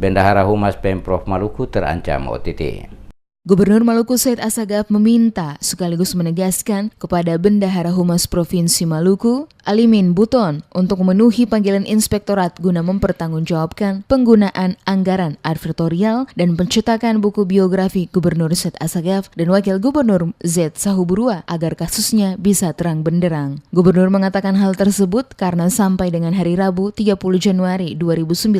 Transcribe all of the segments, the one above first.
Bendahara Humas Pemprov Maluku terancam OTT. Gubernur Maluku Said Assagaf meminta sekaligus menegaskan kepada Bendahara Humas Provinsi Maluku, Alimin Buton, untuk memenuhi panggilan inspektorat guna mempertanggungjawabkan penggunaan anggaran advertorial dan pencetakan buku biografi Gubernur Said Assagaf dan Wakil Gubernur Z Sahuburua agar kasusnya bisa terang benderang. Gubernur mengatakan hal tersebut karena sampai dengan hari Rabu 30 Januari 2019,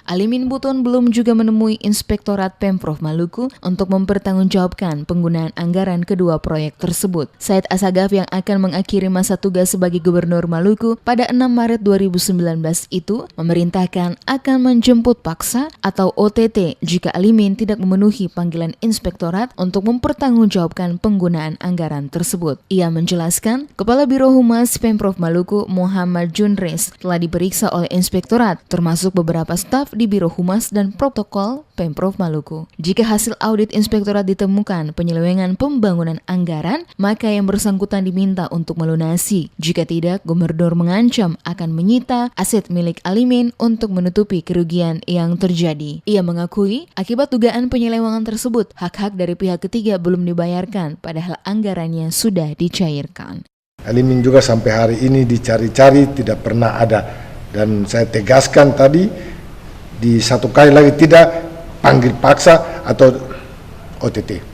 Alimin Buton belum juga menemui Inspektorat Pemprov Maluku untuk mempertanggungjawabkan penggunaan anggaran kedua proyek tersebut. Said Assagaf yang akan mengakhiri masa tugas sebagai Gubernur Maluku pada 6 Maret 2019 itu memerintahkan akan menjemput paksa atau OTT jika Alimin tidak memenuhi panggilan inspektorat untuk mempertanggungjawabkan penggunaan anggaran tersebut. Ia menjelaskan, Kepala Biro Humas Pemprov Maluku Muhammad Junres telah diperiksa oleh inspektorat, termasuk beberapa staf di Biro Humas dan Protokol Pemprov Maluku. Jika hasil audit inspektorat ditemukan penyelewengan pembangunan anggaran, maka yang bersangkutan diminta untuk melunasi. Jika tidak, Gubernur mengancam akan menyita aset milik Alimin untuk menutupi kerugian yang terjadi. Ia mengakui akibat dugaan penyelewengan tersebut, hak-hak dari pihak ketiga belum dibayarkan, padahal anggarannya sudah dicairkan. Alimin juga sampai hari ini dicari-cari tidak pernah ada, dan saya tegaskan tadi di satu kali lagi tidak panggil paksa atau OTT.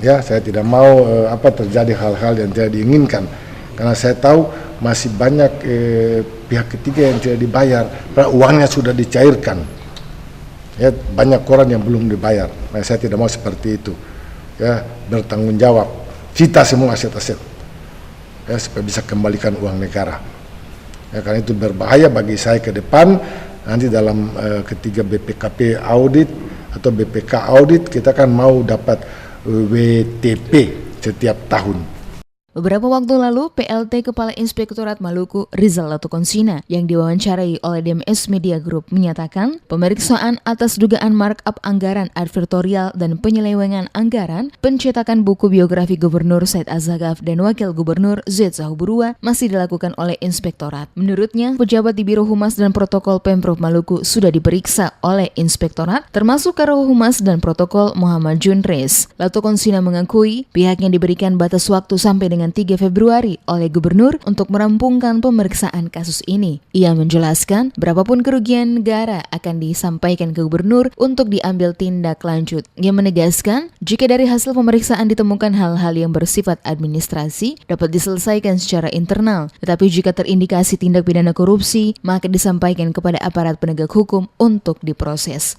Ya, saya tidak mau terjadi hal-hal yang tidak diinginkan, karena saya tahu masih banyak pihak ketiga yang tidak dibayar, uangnya sudah dicairkan. Ya, banyak orang yang belum dibayar. Nah, saya tidak mau seperti itu. Ya, bertanggung jawab, cita semua aset-aset, ya, supaya bisa kembalikan uang negara. Ya, karena itu berbahaya bagi saya ke depan. Nanti dalam ketiga BPKP audit atau BPK audit, kita kan mau dapat WTP setiap tahun. Beberapa waktu lalu, PLT Kepala Inspektorat Maluku Rizal Latukonsina yang diwawancarai oleh DMS Media Group menyatakan pemeriksaan atas dugaan markup anggaran advertorial dan penyelewengan anggaran pencetakan buku biografi Gubernur Said Assagaf dan Wakil Gubernur Z Sahuburua masih dilakukan oleh inspektorat. Menurutnya, pejabat di Biro Humas dan Protokol Pemprov Maluku sudah diperiksa oleh inspektorat, termasuk Karo Humas dan Protokol Muhammad Junres. Latukonsina mengakui pihaknya diberikan batas waktu sampai dengan 3 Februari oleh Gubernur untuk merampungkan pemeriksaan kasus ini. Ia menjelaskan berapapun kerugian negara akan disampaikan ke Gubernur untuk diambil tindak lanjut. Ia menegaskan jika dari hasil pemeriksaan ditemukan hal-hal yang bersifat administrasi dapat diselesaikan secara internal, tetapi jika terindikasi tindak pidana korupsi maka disampaikan kepada aparat penegak hukum untuk diproses.